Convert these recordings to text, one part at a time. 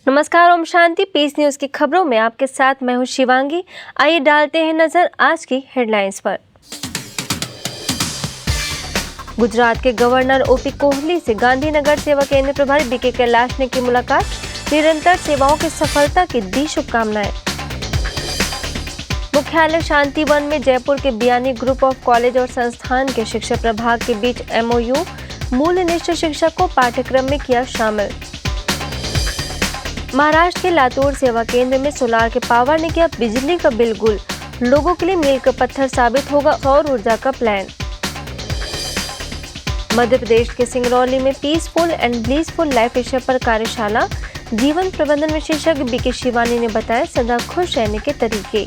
नमस्कार, Om Shanti. Piece news की खबरों में आपके साथ मैं हूं शिवांगी। आइए डालते हैं नजर आज की हेडलाइंस पर। गुजरात के गवर्नर ओपी कोहली से गांधीनगर सेवा केंद्र प्रभारी बीके कैलाश ने की मुलाकात। निरंतर सेवाओं की सफलता की दी शुभकामनाएं। मुख्यालय शांतिवन में जयपुर के बियानी ग्रुप ऑफ कॉलेज और संस्थान के शिक्षा प्रभाग के बीच MOU। मूल्यनिष्ठ शिक्षा को पाठ्यक्रम में किया शामिल। महाराष्ट्र के लातूर सेवा केंद्र में सोलार के पावर ने किया बिजली का बिल गुल। लोगों के लिए मील का पत्थर साबित होगा सौर ऊर्जा का प्लान। मध्य प्रदेश के सिंगरौली में पीसफुल एंड ब्लीसफुल लाइफ विषय पर कार्यशाला। जीवन प्रबंधन विशेषज्ञ बीके शिवानी ने बताया सदा खुश रहने के तरीके।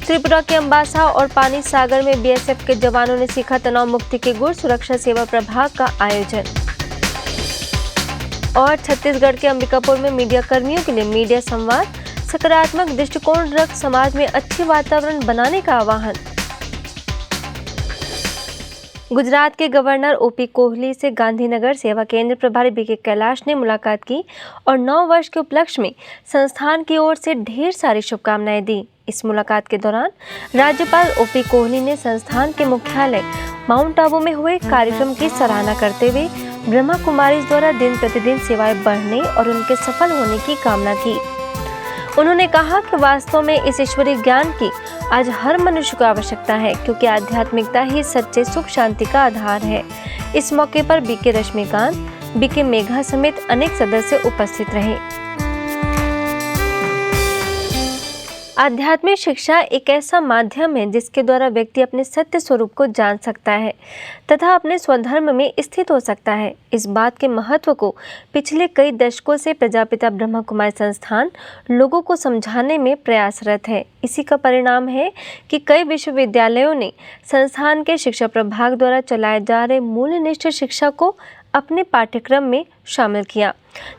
त्रिपुरा के अम्बासा और पानी सागर में BSF के जवानों ने सीखा तनाव मुक्ति के गुर। सुरक्षा सेवा प्रभाग का आयोजन। और छत्तीसगढ़ के अंबिकापुर में मीडिया कर्मियों के लिए मीडिया संवाद। सकारात्मक दृष्टिकोण रख समाज में अच्छे वातावरण बनाने का आह्वान। गुजरात के गवर्नर ओपी कोहली से गांधीनगर सेवा केंद्र प्रभारी बीके कैलाश ने मुलाकात की और 9 वर्ष के उपलक्ष्य में संस्थान की ओर से ढेर सारी शुभकामनाएं दी। इस मुलाकात के दौरान राज्यपाल ओपी कोहली ने संस्थान के मुख्यालय माउंट आबू में हुए कार्यक्रम की सराहना करते हुए ब्रह्मा कुमारीज द्वारा दिन प्रतिदिन सेवाएं बढ़ने और उनके सफल होने की कामना की। उन्होंने कहा कि वास्तव में इस ईश्वरीय ज्ञान की आज हर मनुष्य को आवश्यकता है, क्योंकि आध्यात्मिकता ही सच्चे सुख शांति का आधार है। इस मौके पर बीके रश्मिकांत, बीके मेघा समेत अनेक सदस्य उपस्थित रहे। आध्यात्मिक शिक्षा एक ऐसा माध्यम है जिसके द्वारा व्यक्ति अपने सत्य स्वरूप को जान सकता है तथा अपने स्वधर्म में स्थित हो सकता है। इस बात के महत्व को पिछले कई दशकों से प्रजापिता ब्रह्मा कुमारी संस्थान लोगों को समझाने में प्रयासरत है। इसी का परिणाम है कि कई विश्वविद्यालयों ने संस्थान के शिक्षा प्रभाग द्वारा चलाए जा रहे मूल्यनिष्ठ शिक्षा को अपने पाठ्यक्रम में शामिल किया,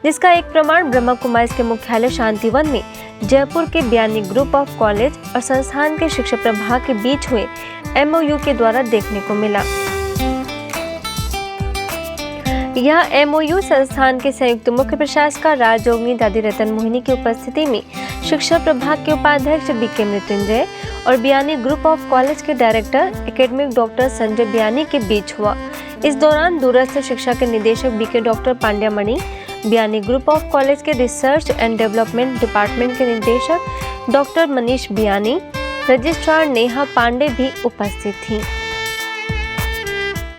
जिसका एक प्रमाण ब्रह्मा कुमारी के मुख्यालय शांतिवन में जयपुर के बियानी ग्रुप ऑफ कॉलेज और संस्थान के शिक्षा प्रभाग के बीच हुए MOU के द्वारा देखने को मिला। यह MOU संस्थान के संयुक्त मुख्य प्रशासक राजयोगिनी दादी रतन मोहिनी की उपस्थिति में शिक्षा प्रभाग के उपाध्यक्ष बीके मृत्युंजय और बियानी ग्रुप ऑफ कॉलेज के director academic doctor Sanjay Biyani के बीच हुआ। इस दौरान दूरस्थ शिक्षा के निदेशक BK doctor Pandyamani, Biyani group of college के रिसर्च एंड डेवलपमेंट डिपार्टमेंट के निदेशक डॉक्टर मनीष बियानी, रजिस्ट्रार नेहा पांडे भी उपस्थित थीं।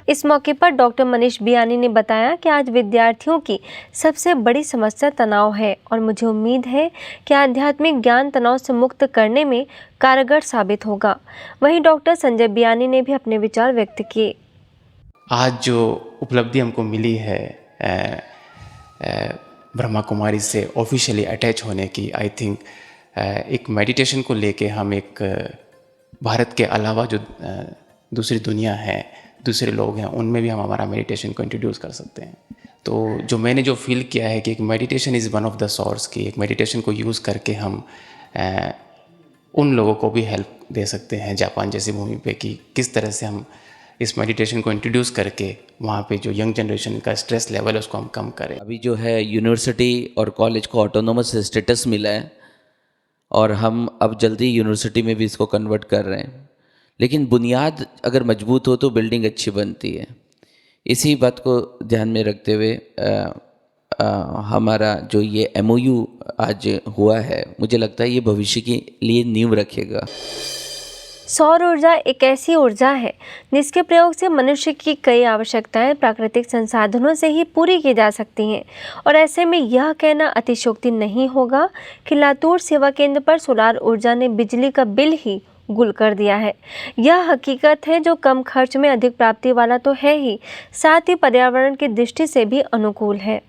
इस मौके पर डॉक्टर मनीष बियानी ने बताया कि आज विद्यार्थियों की सबसे बड़ी समस्या तनाव है और मुझे उम्मीद है कि आध्यात्मिक ज्ञान तनाव से मुक्त करने में कारगर साबित होगा। वहीं डॉक्टर संजय बियानी ने भी अपने विचार व्यक्त किए। आज जो उपलब्धि हमको मिली है ब्रह्मा कुमारी से ऑफिशियली अटैच होने की, आई थिंक एक मेडिटेशन को लेके हम एक भारत के अलावा जो दूसरी दुनिया है, दूसरे लोग हैं, उनमें भी हम हमारा मेडिटेशन को इंट्रोड्यूस कर सकते हैं। तो जो मैंने जो फील किया है कि एक meditation is one of the source, की एक मेडिटेशन को यूज़ करके हम उन लोगों को भी हेल्प दे सकते हैं जापान जैसी भूमि पे, कि किस तरह से हम इस मेडिटेशन को इंट्रोड्यूस करके वहाँ पे जो यंग जनरेशन का स्ट्रेस लेवल है उसको हम कम करें। अभी जो है यूनिवर्सिटी और कॉलेज को ऑटोनोमस स्टेटस मिला है और हम अब जल्दी यूनिवर्सिटी में भी इसको कन्वर्ट कर रहे हैं, लेकिन बुनियाद अगर मजबूत हो तो बिल्डिंग अच्छी बनती है। इसी बात को ध्यान में रखते हुए हमारा जो ये MOU आज हुआ है, मुझे लगता है ये भविष्य के लिए नींव रखेगा। सौर ऊर्जा एक ऐसी ऊर्जा है जिसके प्रयोग से मनुष्य की कई आवश्यकताएं प्राकृतिक संसाधनों से ही पूरी की जा सकती हैं, और ऐसे में यह कहना अतिशयोक्ति नहीं होगा कि लातूर सेवा केंद्र पर सोलार ऊर्जा ने बिजली का बिल ही गुल कर दिया है। यह हकीकत है जो कम खर्च में अधिक प्राप्ति वाला तो है ही, साथ ही पर्यावरण की दृष्टि से भी अनुकूल है।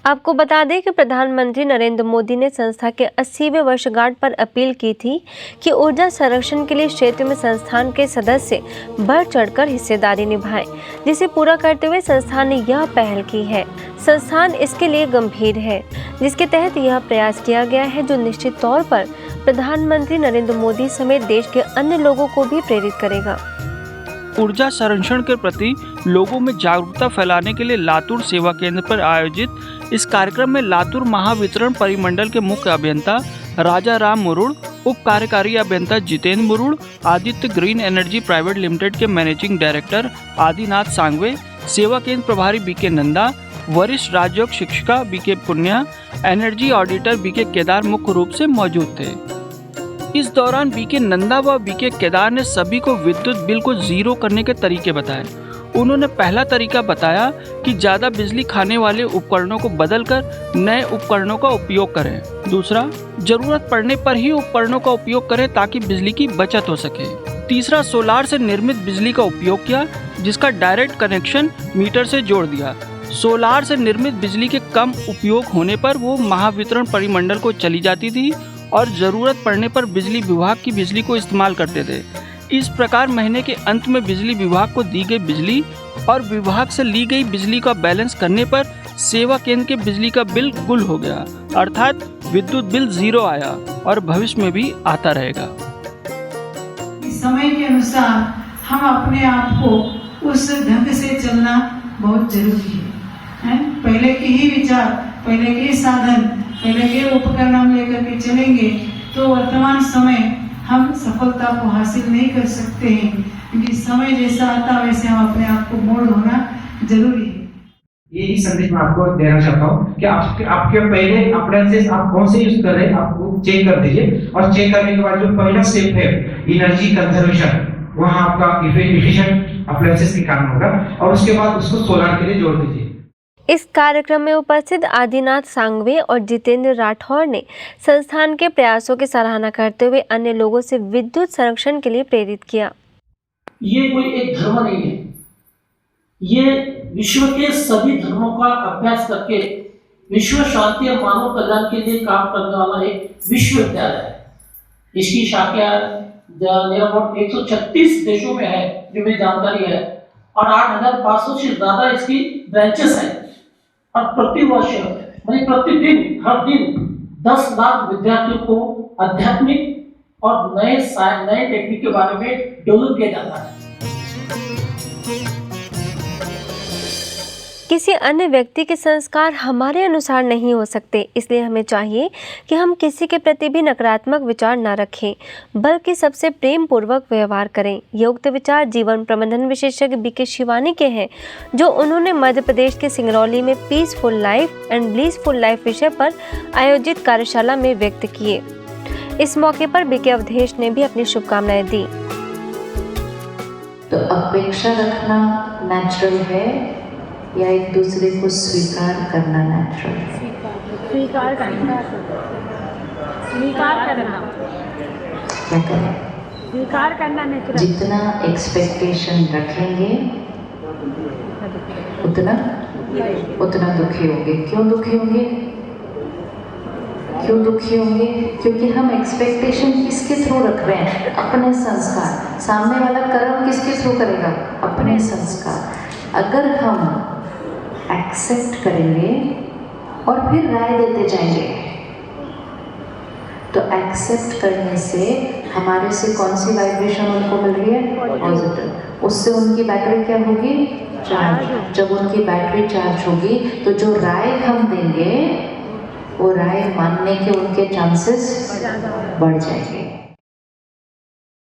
आपको बता दें कि प्रधानमंत्री नरेंद्र मोदी ने संस्था के 80वें वर्षगांठ पर अपील की थी कि ऊर्जा संरक्षण के लिए क्षेत्र में संस्थान के सदस्य बढ़ चढ़कर हिस्सेदारी निभाएं, जिसे पूरा करते हुए संस्थान ने यह पहल की है। संस्थान इसके लिए गंभीर है, जिसके तहत यह प्रयास किया गया है, जो निश्चित तौर पर प्रधानमंत्री नरेंद्र मोदी समेत देश के अन्य लोगों को भी प्रेरित करेगा। ऊर्जा संरक्षण के प्रति लोगों में जागरूकता फैलाने के लिए लातूर सेवा केंद्र पर आयोजित इस कार्यक्रम में लातूर महावितरण परिमंडल के मुख्य अभियंता राजा राम मुरुड़, उप कार्यकारी अभियंता Jitendra Murud, Aditya green energy private limited के मैनेजिंग डायरेक्टर आदिनाथ सांगवे, सेवा केंद्र प्रभारी बीके नंदा, वरिष्ठ राजयोग शिक्षिका BK Punya, energy auditor BK Kedar मुख्य रूप से मौजूद थे। इस दौरान बीके नंदा व बीके केदार ने सभी को विद्युत बिल को जीरो करने के तरीके बताए। उन्होंने पहला तरीका बताया कि ज़्यादा बिजली खाने वाले उपकरणों को बदलकर नए उपकरणों का उपयोग करें। दूसरा, जरूरत पड़ने पर ही उपकरणों का उपयोग करें ताकि बिजली की बचत हो सके। तीसरा, सोलार से निर्मित बिजली का उपयोग किया, जिसका डायरेक्ट कनेक्शन मीटर से जोड़ दिया। सोलार से निर्मित बिजली के कम उपयोग होने पर वो महावितरण परिमंडल को चली जाती थी और ज़रूरत पड़ने पर बिजली विभाग की बिजली को इस्तेमाल करते थे। इस प्रकार महीने के अंत में बिजली विभाग को दी गई बिजली और विभाग से ली गई बिजली का बैलेंस करने पर सेवा केंद्र के बिजली का बिल गुल हो गया, अर्थात विद्युत बिल जीरो आया और भविष्य में भी आता रहेगा। समय के अनुसार हम अपने आप को उस ढंग से चलना बहुत जरूरी है। पहले के ही विचार, पहले के साधन, पहले के उपकरण हम लेकर के चलेंगे तो वर्तमान समय हम सफलता को हासिल नहीं कर सकते हैं, क्योंकि समय जैसा आता वैसे हम अपने आप को मोड़ होना जरूरी है। यही संदेश मैं आपको देना चाहता हूँ कि आपके पहले अप्लायंसेस आप कौन से यूज कर रहे हैं आपको चेक कर दीजिए, और चेक करने के बाद जो पहला स्टेप है एनर्जी कंजर्वेशन, वहाँ आपका एफिशिएंट अप्लायंसेस के कारण होगा, और उसके बाद उसको सोलर के लिए जोड़ दीजिए। इस कार्यक्रम में उपस्थित आदिनाथ सांगवे और जितेंद्र राठौर ने संस्थान के प्रयासों की सराहना करते हुए अन्य लोगों से विद्युत संरक्षण के लिए प्रेरित किया। ये कोई एक धर्म नहीं है, ये विश्व के सभी धर्मों का अभ्यास करके विश्व शांति और मानव कल्याण के लिए काम करने वाला एक विश्वविद्यालय है। इसकी शाखा लगभग 136 देशों में है, जो मेरी जानकारी है, और 8,500 से ज्यादा इसकी ब्रांचेस हैं। और प्रतिवर्ष प्रतिदिन हर दिन 10 लाख विद्यार्थियों को आध्यात्मिक और नए टेक्निक के बारे में डेवलप किया जाता है। किसी अन्य व्यक्ति के संस्कार हमारे अनुसार नहीं हो सकते, इसलिए हमें चाहिए कि हम किसी के प्रति भी नकारात्मक विचार न रखें, बल्कि सबसे प्रेम पूर्वक व्यवहार करें। ये उक्त विचार जीवन प्रबंधन विशेषज्ञ बीके शिवानी के हैं, जो उन्होंने मध्य प्रदेश के सिंगरौली में पीसफुल लाइफ एंड ब्लीसफुल लाइफ विषय पर आयोजित कार्यशाला में व्यक्त किए। इस मौके पर बीके अवधेश ने भी अपनी शुभकामनाएं दी। तो अपेक्षा रखना नेचुरल है या एक दूसरे को स्वीकार करना नेचुरल है? स्वीकार करना। क्या करें? स्वीकार करना नेचुरल। जितना एक्सपेक्टेशन रखेंगे उतना दुखी होंगे। क्यों दुखी होंगे? क्योंकि हम एक्सपेक्टेशन किसके थ्रू रख रहे हैं? अपने संस्कार। सामने वाला कर्म किसके थ्रू करेगा? अपने संस्कार। अगर हम एक्सेप्ट करेंगे और फिर राय देते जाएंगे, तो एक्सेप्ट करने से हमारे से कौन सी वाइब्रेशन उनको मिल रही है? पॉजिटिव। उससे उनकी बैटरी क्या होगी? चार्ज। जब उनकी बैटरी चार्ज होगी तो जो राय हम देंगे वो राय मानने के उनके चांसेस बढ़ जाएंगे।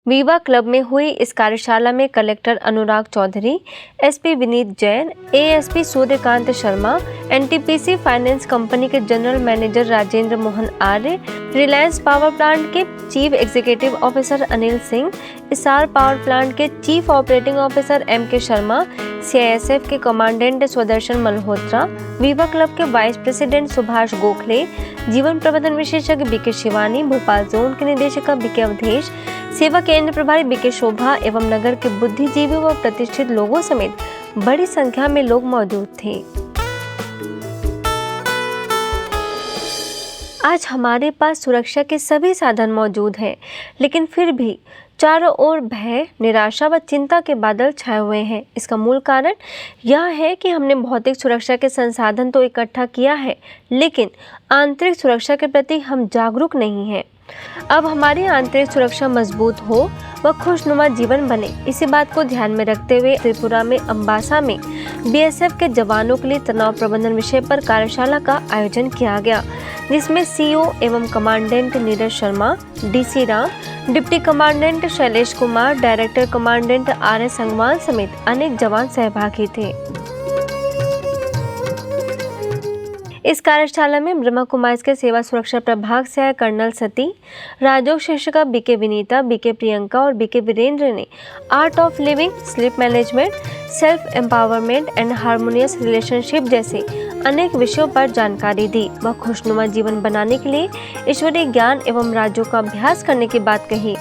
वीवा क्लब में हुई इस कार्यशाला में collector Anurag Chaudhary, SP Vineet Jain, ASP Suryakant Sharma, NTPC finance company के general manager Rajendra Mohan Arya, Reliance power plant के chief executive officer Anil Singh, Essar power plant के chief operating officer MK Sharma, CISF के commandant Swadarshan Malhotra, Viva club के वाइस प्रेसिडेंट सुभाष गोखले, जीवन प्रबंधन विशेषज्ञ बीके शिवानी, भोपाल जोन के निदेशक बीके अवधेश, सेवा केंद्र प्रभारी बीके शोभा एवं नगर के बुद्धिजीवी व प्रतिष्ठित लोगों समेत बड़ी संख्या में लोग मौजूद थे। आज हमारे पास सुरक्षा के सभी साधन मौजूद हैं, लेकिन फिर भी चारों ओर भय, निराशा व चिंता के बादल छाए हुए हैं। इसका मूल कारण यह है कि हमने भौतिक सुरक्षा के संसाधन तो इकट्ठा किया है, लेकिन आंतरिक सुरक्षा के प्रति हम जागरूक नहीं हैं। अब हमारी आंतरिक सुरक्षा मजबूत हो व खुशनुमा जीवन बने, इसी बात को ध्यान में रखते हुए त्रिपुरा में अम्बासा में बीएसएफ के जवानों के लिए तनाव प्रबंधन विषय पर कार्यशाला का आयोजन किया गया, जिसमें सीओ एवं commandant Neeraj Sharma, DC Ram, deputy commandant Shailesh Kumar, director commandant RS. Sangwan समेत अनेक जवान सहभागी थे। इस कार्यशाला में ब्रह्मा कुमारीज के सेवा सुरक्षा प्रभाग से आए कर्नल सती, राजयोग शिक्षिका बीके विनीता, बीके प्रियंका और बीके वीरेंद्र ने art of living, sleep management, self empowerment and harmonious relationship जैसे अनेक विषयों पर जानकारी दी व खुशनुमा जीवन बनाने के लिए ईश्वरीय ज्ञान एवं राजयोग का अभ्यास करने की बात कही।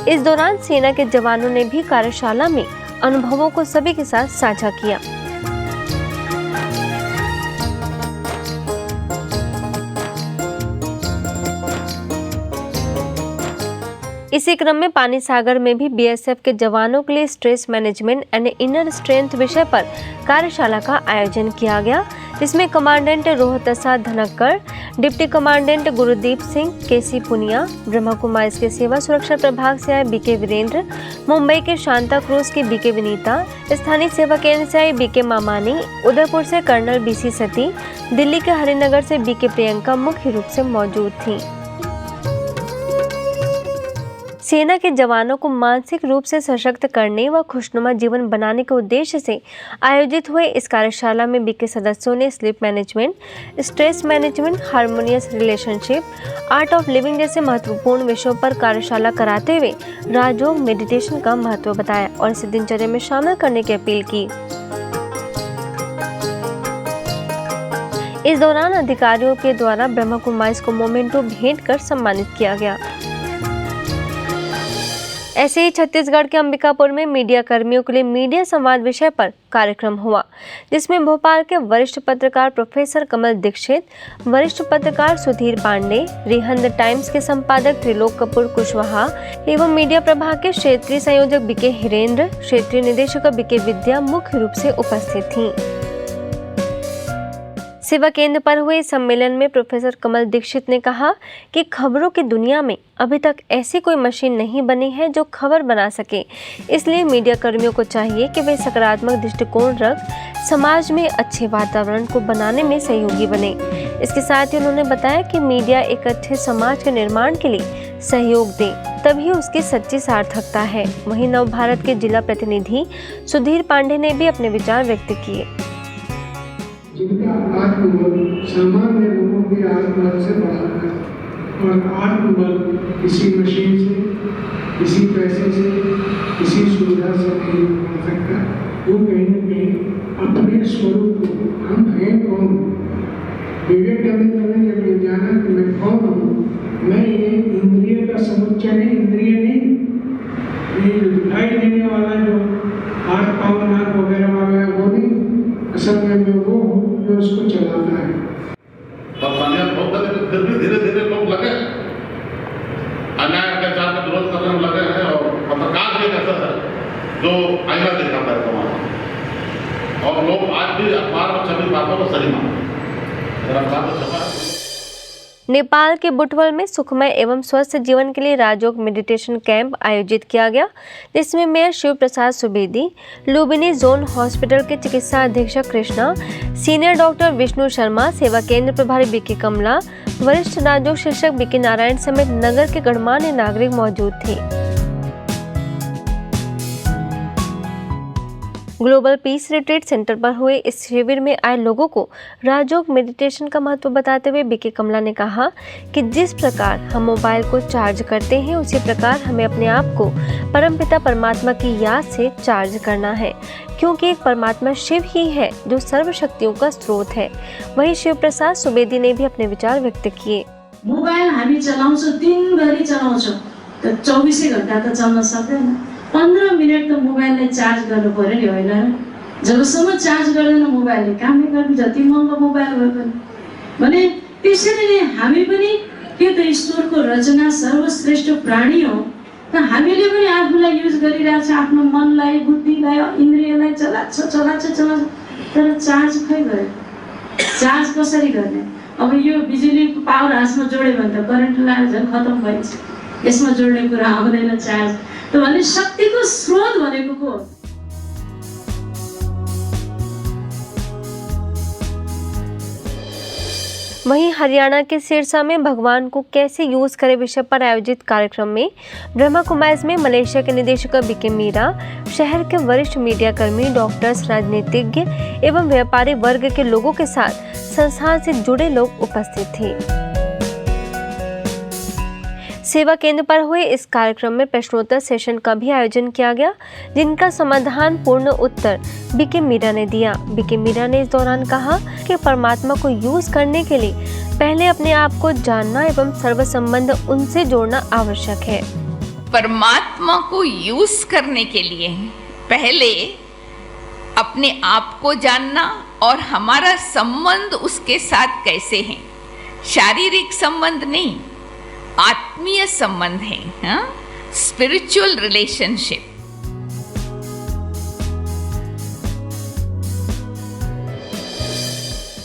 इस दौरान सेना के जवानों ने भी कार्यशाला में अनुभवों को सभी के साथ साझा किया। इसी क्रम में पानी सागर में भी बीएसएफ के जवानों के लिए stress management and inner strength विषय पर कार्यशाला का आयोजन किया गया, जिसमें commandant Rohtas Dhankhar, deputy commandant Gurdeep Singh, KC Punia, Brahma Kumaris के सेवा सुरक्षा प्रभाग से आए बीके वीरेंद्र, मुंबई के शांता क्रूज की बीके विनीता, स्थानीय सेवा केंद्र से आई बीके मामानी, उदयपुर से कर्नल बीसी सती, दिल्ली के हरिनगर से बीके प्रियंका मुख्य रूप से मौजूद थी। सेना के जवानों को मानसिक रूप से सशक्त करने व खुशनुमा जीवन बनाने के उद्देश्य से आयोजित हुए इस कार्यशाला में बीके सदस्यों ने sleep management, stress management, harmonious relationship, art of living जैसे महत्वपूर्ण विषयों पर कार्यशाला कराते हुए राजयोग मेडिटेशन का महत्व बताया और इसे दिनचर्या में शामिल करने की अपील की। इस दौरान अधिकारियों के द्वारा ब्रह्मा कुमारीज को मोमेंटो भेंट कर सम्मानित किया गया। ऐसे ही छत्तीसगढ़ के अंबिकापुर में मीडिया कर्मियों के लिए मीडिया संवाद विषय पर कार्यक्रम हुआ, जिसमें भोपाल के वरिष्ठ पत्रकार प्रोफेसर कमल दीक्षित, वरिष्ठ पत्रकार सुधीर पांडे, रिहंद टाइम्स के संपादक त्रिलोक कपूर कुशवाहा एवं मीडिया प्रभाग के क्षेत्रीय संयोजक बीके हिरेंद्र, क्षेत्रीय निदेशक बीके विद्या मुख्य रूप से उपस्थित थीं। सेवा केंद्र पर हुए सम्मेलन में प्रोफेसर कमल दीक्षित ने कहा कि खबरों की दुनिया में अभी तक ऐसी कोई मशीन नहीं बनी है जो खबर बना सके, इसलिए मीडिया कर्मियों को चाहिए कि वे सकारात्मक दृष्टिकोण रख समाज में अच्छे वातावरण को बनाने में सहयोगी बने। इसके साथ ही उन्होंने बताया कि मीडिया एक अच्छे समाज के निर्माण के लिए सहयोग दे, तभी उसकी सच्ची सार्थकता है। वहीं नव भारत के जिला प्रतिनिधि सुधीर पांडे ने भी अपने विचार व्यक्त किए। जिनका आत्मबल सामान्य लोगों के आत्मबल से बढ़ा है और आत्मबल किसी मशीन से, किसी पैसे से, किसी सुविधा से नहीं बन सकता। वो कहीं न कहीं अपने स्वरूप को हम हैं कौन, विवेकानंद ने जब ये जाना कि मैं कौन हूँ, मैं ये इंद्रिय का समुच्चय नहीं, इंद्रिय नहीं, ये दिखाई देने वाला जो हाथ पाँव नाक वगैरह वाला वो नहीं, असल में मैं वो हूँ जो उसको चलाना है। फिर भी धीरे धीरे लोग लगे अन्याय अत्याचार का विरोध करने में लगे हैं और पत्रकार भी एक ऐसा है जो आईना दिखाता है समाज, और लोग आज भी अखबार में छपी बातों को सही मानते हैं। अखबार में छपा नेपाल के बुटवल में सुखमय एवं स्वस्थ जीवन के लिए राजयोग मेडिटेशन कैंप आयोजित किया गया, जिसमें मेयर शिव प्रसाद सुवेदी, लुम्बिनी जोन हॉस्पिटल के चिकित्सा अधीक्षक कृष्णा, सीनियर डॉक्टर विष्णु शर्मा, सेवा केंद्र प्रभारी बीके कमला, वरिष्ठ राजयोग शिक्षक बीके नारायण समेत नगर के गणमान्य नागरिक मौजूद थे। ग्लोबल पीस रिट्रीट सेंटर पर हुए इस शिविर में आए लोगों को राजयोग मेडिटेशन का महत्व बताते हुए बीके कमला ने कहा कि जिस प्रकार हम मोबाइल को चार्ज करते हैं, उसी प्रकार हमें अपने आप को परमपिता परमात्मा की याद से चार्ज करना है, क्योंकि एक परमात्मा शिव ही है जो सर्व शक्तियों का स्रोत है। वहीं शिव प्रसाद सुवेदी ने भी अपने विचार व्यक्त किए। मोबाइल हामी चलाउँछौँ, दिनभरि चलाउँछौँ, त 24 घण्टा त चल्न सक्दैन। 15 मिनट त मोबाइललाई चार्ज गर्नु पर्यो नि, होइन र? जबसम्म चार्ज गर्दैन मोबाइलले कामै गर्नु, जति महँगो मोबाइल भए पनि। भने त्यसरी नै हामी पनि के त ईश्वरको रचना सर्वश्रेष्ठ प्राणी हो त हामीले पनि आफूलाई युज गरिरहेछ, आफ्नो मनलाई, बुद्धिलाई, इन्द्रियलाई चलाछ तर चार्ज खै गर्यो? चार्ज कसरी गर्ने? अब यो बिजुली पावर हाउसमा जोड्यो भने त करेन्टलाई झन् खतम भइन्छ, यसमा जोड्ने कुरा आउँदैन चार्ज। त भने शक्तिको स्रोत भनेको को हो? वहीं हरियाणा के सिरसा में भगवान को कैसे यूज करें विषय पर आयोजित कार्यक्रम में ब्रह्मा कुमारीज में मलेशिया के निदेशक बीके मीरा, शहर के वरिष्ठ मीडिया कर्मी, डॉक्टर्स, राजनीतिज्ञ एवं व्यापारी वर्ग के लोगों के साथ संस्थान से जुड़े लोग उपस्थित थे। सेवा केंद्र पर हुए इस कार्यक्रम में प्रश्नोत्तर सेशन का भी आयोजन किया गया, जिनका समाधान पूर्ण उत्तर बीके मीरा ने दिया। बीके मीरा ने इस दौरान कहा कि परमात्मा को यूज करने के लिए पहले अपने आप को जानना एवं सर्व संबंध उनसे जोड़ना आवश्यक है। परमात्मा को यूज करने के लिए पहले अपने आप को जानना और हमारा संबंध उसके साथ कैसे है, शारीरिक संबंध नहीं, आत्मीय संबंध है, स्पिरिचुअल रिलेशनशिप।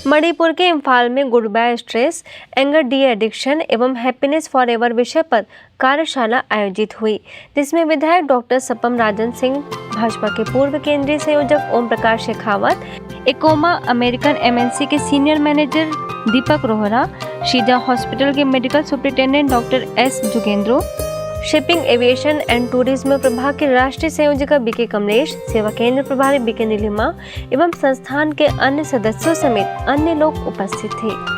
मणिपुर के इम्फाल में goodbye stress, anger de addiction एवं हैप्पीनेस फॉर एवर विषय पर कार्यशाला आयोजित हुई, जिसमें विधायक डॉक्टर सपम राजन सिंह, भाजपा के पूर्व केंद्रीय संयोजक ओम प्रकाश शेखावत, एकोमा अमेरिकन एमएनसी के senior manager Deepak Rohra, Shija hospital के medical superintendent doctor S Jugendro, shipping aviation and tourism प्रभाग के राष्ट्रीय संयोजिका बीके कमलेश, सेवा केंद्र प्रभारी बीके नीलिमा एवं संस्थान के अन्य सदस्यों समेत अन्य लोग उपस्थित थे।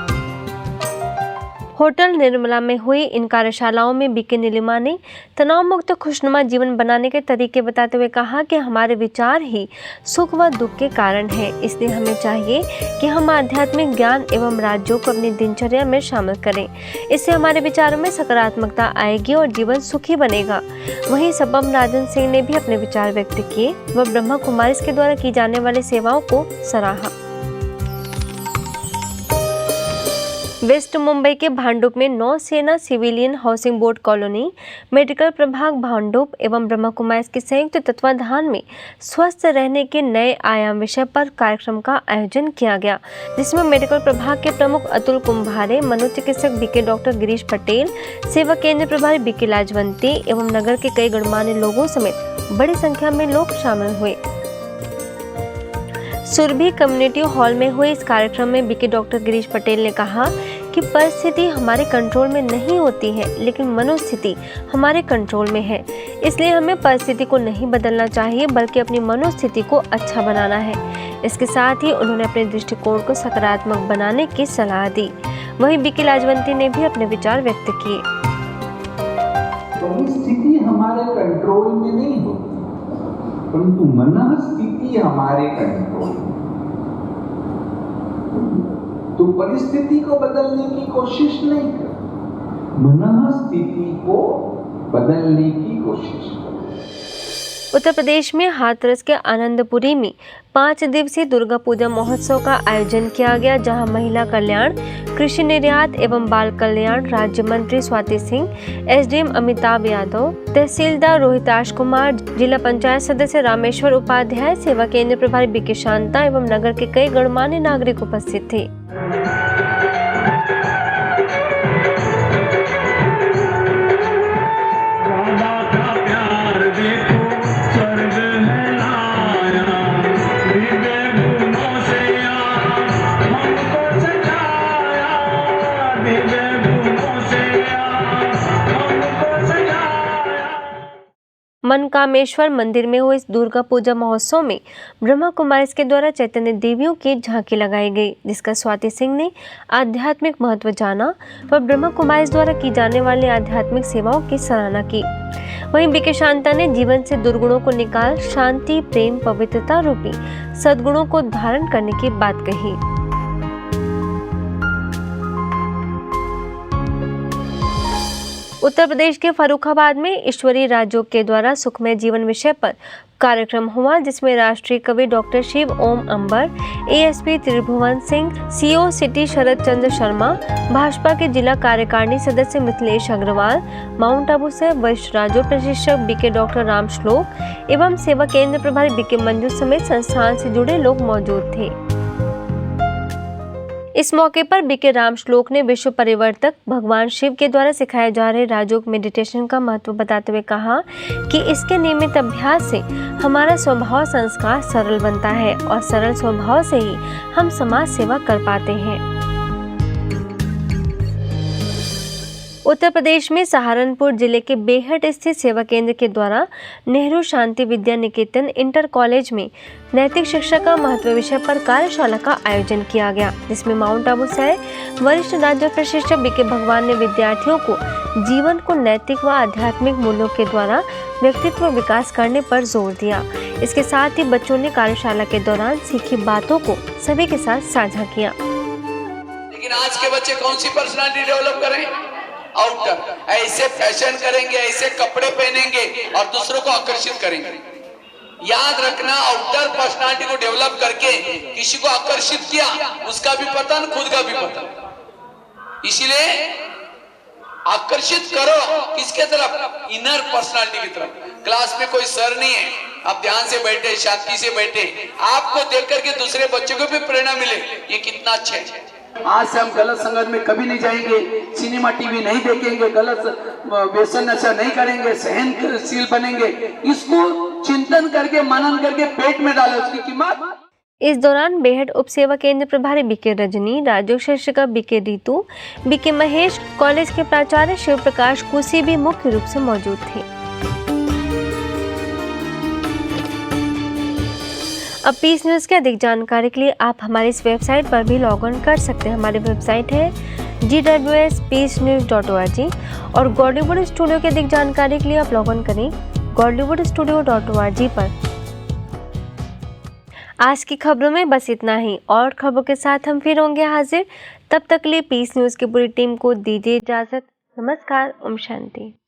होटल निर्मला में हुई इन कार्यशालाओं में बीके नीलिमा ने तनाव मुक्त खुशनुमा जीवन बनाने के तरीके बताते हुए कहा कि हमारे विचार ही सुख व दुख के कारण है, इसलिए हमें चाहिए कि हम आध्यात्मिक ज्ञान एवं राज्यों को अपनी दिनचर्या में शामिल करें। इससे हमारे विचारों में सकारात्मकता आएगी और जीवन सुखी बनेगा। वहीं सपम राजन सिंह ने भी अपने विचार व्यक्त किए व ब्रह्मा कुमारीज के द्वारा की जाने वाली सेवाओं को सराहा। वेस्ट मुंबई के भांडुप में नौसेना civilian housing board colony, medical प्रभाग भांडुप एवं ब्रह्मा कुमारीज के संयुक्त तत्वाधान में स्वस्थ रहने के नए आयाम विषय पर कार्यक्रम का आयोजन किया गया, जिसमें मेडिकल प्रभाग के प्रमुख अतुल कुंभारे, मनोचिकित्सक बीके डॉक्टर गिरीश पटेल, सेवा केंद्र प्रभारी बीके लाजवंती एवं नगर के कई गणमान्य लोगों समेत बड़ी संख्या में लोग शामिल हुए। सुरभि कम्युनिटी हॉल में हुए इस कार्यक्रम में बीके डॉक्टर गिरीश पटेल ने कहा कि परिस्थिति हमारे कंट्रोल में नहीं होती है, लेकिन मनोस्थिति हमारे कंट्रोल में है। इसलिए हमें परिस्थिति को नहीं बदलना चाहिए, बल्कि अपनी मनोस्थिति को अच्छा बनाना है। इसके साथ ही उन्होंने अपने दृष्टिकोण को सकारात्मक बनाने की सलाह दी। वहीं बीके लाजवंती ने भी अपने विचार व्यक्त किए। परिस्थिति हमारे कंट्रोल में नहीं होती, परंतु मनस्थिति हमारे कंट्रोल में। तो परिस्थिति को बदलने की कोशिश नहीं कर, मनस्थिति को बदलने की कोशिश कर। उत्तर प्रदेश में हाथरस के आनंदपुरी में 5 दिवसीय दुर्गा पूजा महोत्सव का आयोजन किया गया, जहां महिला कल्याण, कृषि निर्यात एवं बाल कल्याण राज्य मंत्री स्वाति सिंह, एसडीएम अमिताभ यादव, तहसीलदार रोहिताश कुमार, जिला पंचायत सदस्य रामेश्वर उपाध्याय, सेवा केंद्र प्रभारी बीके शांता एवं नगर के कई गणमान्य नागरिक उपस्थित थे। मनकामेश्वर मंदिर में हुए इस दुर्गा पूजा महोत्सव में ब्रह्मा कुमारीज के द्वारा चैतन्य देवियों की झांकी लगाई गई, जिसका स्वाति सिंह ने आध्यात्मिक महत्व जाना व ब्रह्मा कुमारीज द्वारा की जाने वाली आध्यात्मिक सेवाओं की सराहना की। वहीं बीके शांता ने जीवन से दुर्गुणों को निकाल शांति, प्रेम, पवित्रता रूपी सद्गुणों को धारण करने की बात कही। उत्तर प्रदेश के फर्रुखाबाद में ईश्वरी राजयोग के द्वारा सुखमय जीवन विषय पर कार्यक्रम हुआ जिसमें राष्ट्रीय कवि डॉक्टर शिव ओम अंबर, एएसपी त्रिभुवन सिंह, सीओ सिटी शरद चंद्र शर्मा, भाजपा के जिला कार्यकारिणी सदस्य मिथिलेश अग्रवाल, माउंट आबू से वरिष्ठ राज्य प्रशिक्षक बीके डॉक्टर राम श्लोक एवं सेवा केंद्र प्रभारी बीके मंजू समेत संस्थान से जुड़े लोग मौजूद थे। इस मौके पर बीके राम श्लोक ने विश्व परिवर्तक भगवान शिव के द्वारा सिखाए जा रहे राजयोग मेडिटेशन का महत्व बताते हुए कहा कि इसके नियमित अभ्यास से हमारा स्वभाव संस्कार सरल बनता है और सरल स्वभाव से ही हम समाज सेवा कर पाते हैं। उत्तर प्रदेश में सहारनपुर जिले के बेहट स्थित सेवा केंद्र के द्वारा नेहरू शांति विद्या निकेतन इंटर कॉलेज में नैतिक शिक्षा का महत्व विषय पर कार्यशाला का आयोजन किया गया, जिसमें माउंट आबू से वरिष्ठ राज्य प्रशिक्षक बीके भगवान ने विद्यार्थियों को जीवन को नैतिक व आध्यात्मिक मूल्यों के द्वारा व्यक्तित्व विकास करने पर जोर दिया। इसके साथ ही बच्चों ने कार्यशाला के दौरान सीखी बातों को सभी के साथ साझा किया। लेकिन आज के बच्चे कौन सी पर्सनालिटी डेवलप करें? आउटर, ऐसे फैशन करेंगे, ऐसे कपड़े पहनेंगे और दूसरों को आकर्षित करेंगे। याद रखना, आउटर पर्सनालिटी को डेवलप करके किसी को आकर्षित किया, उसका भी पतन, खुद का भी पतन। इसलिए आकर्षित करो किसके तरफ? इनर पर्सनालिटी की तरफ। क्लास में कोई सर नहीं है, आप ध्यान से बैठे, शांति से बैठे, आपको देख करके दूसरे बच्चों को भी प्रेरणा मिले, ये कितना अच्छा है। आज से हम गलत संगत में कभी नहीं जाएंगे, सिनेमा टीवी नहीं देखेंगे, गलत व्यसन नशा नहीं करेंगे, सहनशील बनेंगे। इसको चिंतन करके, मनन करके पेट में डालो उसकी कीमत। इस दौरान बेहट उप सेवा केंद्र प्रभारी बीके रजनी, राज्य शिक्षिका बीके रीतू, बीके महेश, कॉलेज के प्राचार्य शिव प्रकाश कुसी भी मुख्य रूप से मौजूद थे। अब पीस न्यूज़ की अधिक जानकारी के लिए आप हमारी इस वेबसाइट पर भी लॉग ऑन कर सकते हैं। हमारी वेबसाइट है gwspeacenews.org और गॉलीवुड स्टूडियो की अधिक जानकारी के लिए आप लॉग ऑन करें gollywoodstudio.org पर। आज की खबरों में बस इतना ही, और खबरों के साथ हम फिर होंगे हाजिर। तब तक के लिए पीस न्यूज़ की पूरी टीम को दीजिए इजाज़त। नमस्कार, ओम शांति।